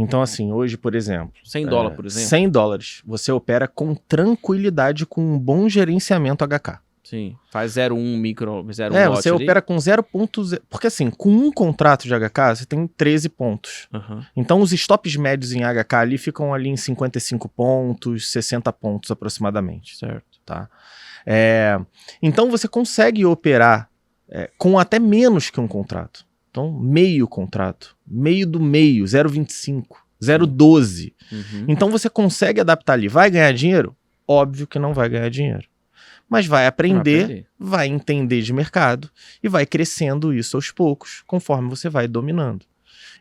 Então, assim, hoje, por exemplo... $100, por exemplo? $100, você opera com tranquilidade, com um bom gerenciamento HK. Sim, faz 0,1 micro, 0,1 lot você ali. opera com 0,0... Porque assim, com um contrato de HK, você tem 13 pontos. Uhum. Então, os stops médios em HK ali ficam ali em 55 pontos, 60 pontos aproximadamente. Certo. Tá? Então, você consegue operar com até menos que um contrato. Então, meio contrato, meio do meio, 0,25, 0,12. Uhum. Então, você consegue adaptar ali. Vai ganhar dinheiro? Óbvio que não vai ganhar dinheiro. Mas vai aprender, vai entender de mercado e vai crescendo isso aos poucos, conforme você vai dominando.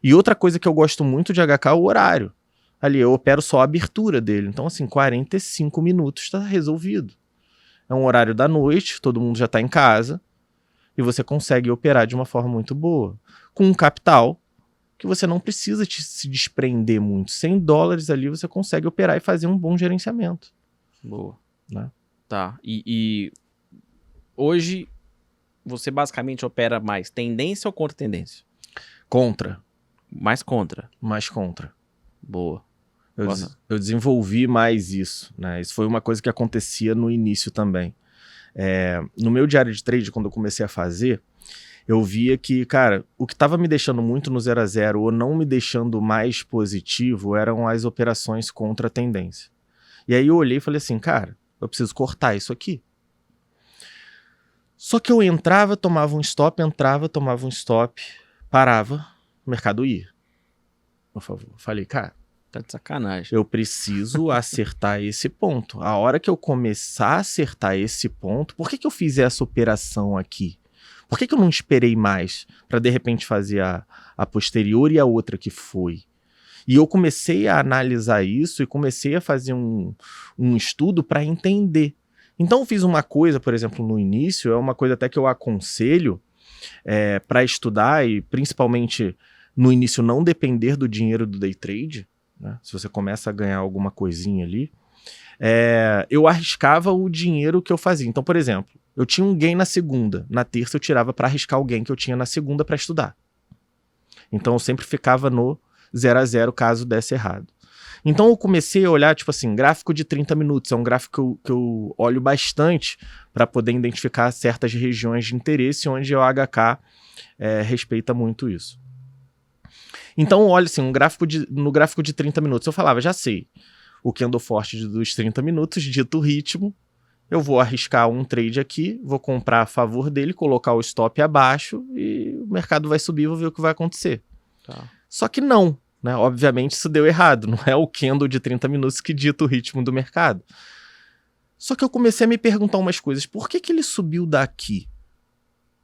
E outra coisa que eu gosto muito de HK é o horário. Ali, eu opero só a abertura dele. Então, assim, 45 minutos está resolvido. É um horário da noite, todo mundo já está em casa e você consegue operar de uma forma muito boa. Com um capital que você não precisa se desprender muito. $100 ali você consegue operar e fazer um bom gerenciamento. Boa. Né? Tá. E hoje você basicamente opera mais tendência ou contra tendência? Contra. Mais contra? Mais contra. Boa. Eu desenvolvi mais isso, né? Isso foi uma coisa que acontecia no início também. No meu diário de trade, quando eu comecei a fazer, eu via que, cara, o que estava me deixando muito no 0 a 0 ou não me deixando mais positivo eram as operações contra a tendência. E aí eu olhei e falei assim, cara, eu preciso cortar isso aqui. Só que eu entrava, tomava um stop, parava, o mercado ia. Por favor. Falei, cara, tá de sacanagem. Eu preciso acertar esse ponto. A hora que eu começar a acertar esse ponto, por que eu fiz essa operação aqui? Por que eu não esperei mais para de repente fazer a posterior e a outra que foi? E eu comecei a analisar isso e comecei a fazer um estudo para entender. Então eu fiz uma coisa, por exemplo, no início, é uma coisa até que eu aconselho para estudar e principalmente no início não depender do dinheiro do day trade, né? Se você começa a ganhar alguma coisinha ali, eu arriscava o dinheiro que eu fazia. Então, por exemplo, eu tinha um gain na segunda, na terça eu tirava para arriscar o gain que eu tinha na segunda para estudar. Então eu sempre ficava no 0 a 0 caso desse errado. Então eu comecei a olhar, tipo assim, gráfico de 30 minutos, é um gráfico que eu olho bastante para poder identificar certas regiões de interesse onde o HK respeita muito isso. Então olha assim, no gráfico de 30 minutos eu falava, já sei, o candle forte dos 30 minutos, dito o ritmo, eu vou arriscar um trade aqui, vou comprar a favor dele, colocar o stop abaixo e o mercado vai subir, vou ver o que vai acontecer. Tá. Só que não, né? Obviamente isso deu errado, não é o candle de 30 minutos que dita o ritmo do mercado. Só que eu comecei a me perguntar umas coisas, por que ele subiu daqui?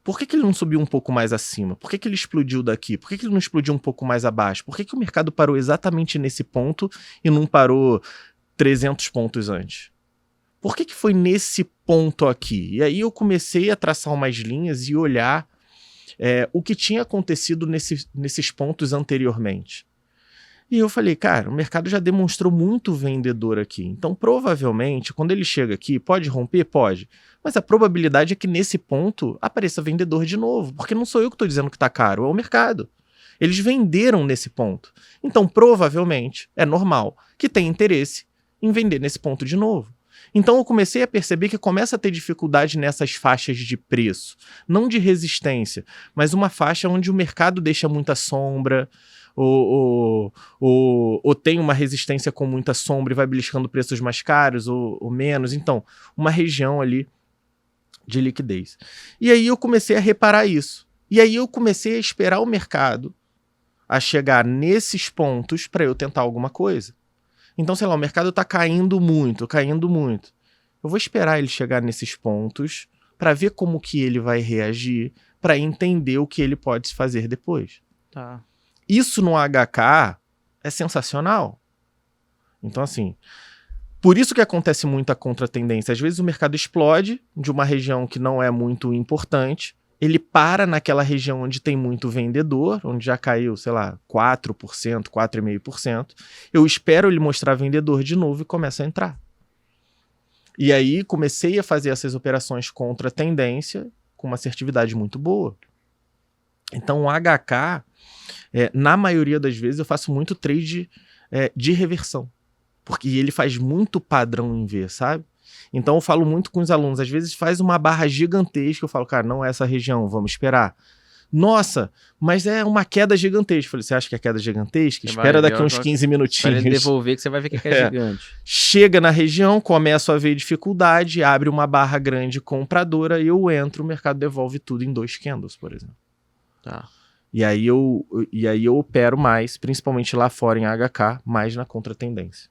Por que ele não subiu um pouco mais acima? Por que ele explodiu daqui? Por que ele não explodiu um pouco mais abaixo? Por que o mercado parou exatamente nesse ponto e não parou 300 pontos antes? Por que foi nesse ponto aqui? E aí eu comecei a traçar umas linhas e olhar o que tinha acontecido nesses pontos anteriormente. E eu falei, cara, o mercado já demonstrou muito vendedor aqui. Então, provavelmente, quando ele chega aqui, pode romper? Pode. Mas a probabilidade é que nesse ponto apareça vendedor de novo. Porque não sou eu que estou dizendo que está caro, é o mercado. Eles venderam nesse ponto. Então, provavelmente, é normal que tenha interesse em vender nesse ponto de novo. Então eu comecei a perceber que começa a ter dificuldade nessas faixas de preço, não de resistência, mas uma faixa onde o mercado deixa muita sombra, ou tem uma resistência com muita sombra e vai beliscando preços mais caros ou menos. Então, uma região ali de liquidez. E aí eu comecei a reparar isso. E aí eu comecei a esperar o mercado a chegar nesses pontos para eu tentar alguma coisa. Então, sei lá, o mercado está caindo muito. Eu vou esperar ele chegar nesses pontos para ver como que ele vai reagir, para entender o que ele pode fazer depois. Tá. Isso no HK é sensacional. Então, assim, por isso que acontece muita contratendência. Às vezes o mercado explode de uma região que não é muito importante, ele para naquela região onde tem muito vendedor, onde já caiu, sei lá, 4%, 4,5%. Eu espero ele mostrar vendedor de novo e começa a entrar. E aí comecei a fazer essas operações contra a tendência com uma assertividade muito boa. Então o HK, na maioria das vezes eu faço muito trade de reversão, porque ele faz muito padrão em V, sabe? Então eu falo muito com os alunos, às vezes faz uma barra gigantesca, eu falo, cara, não é essa região, vamos esperar. Nossa, mas é uma queda gigantesca. Eu falei, você acha que é queda gigantesca? Espera daqui uns 15 minutinhos. Para ele devolver que você vai ver que é gigante. Chega na região, começo a ver dificuldade, abre uma barra grande compradora, eu entro, o mercado devolve tudo em 2 candles, por exemplo. Tá. E aí eu opero mais, principalmente lá fora em HK, mais na contratendência.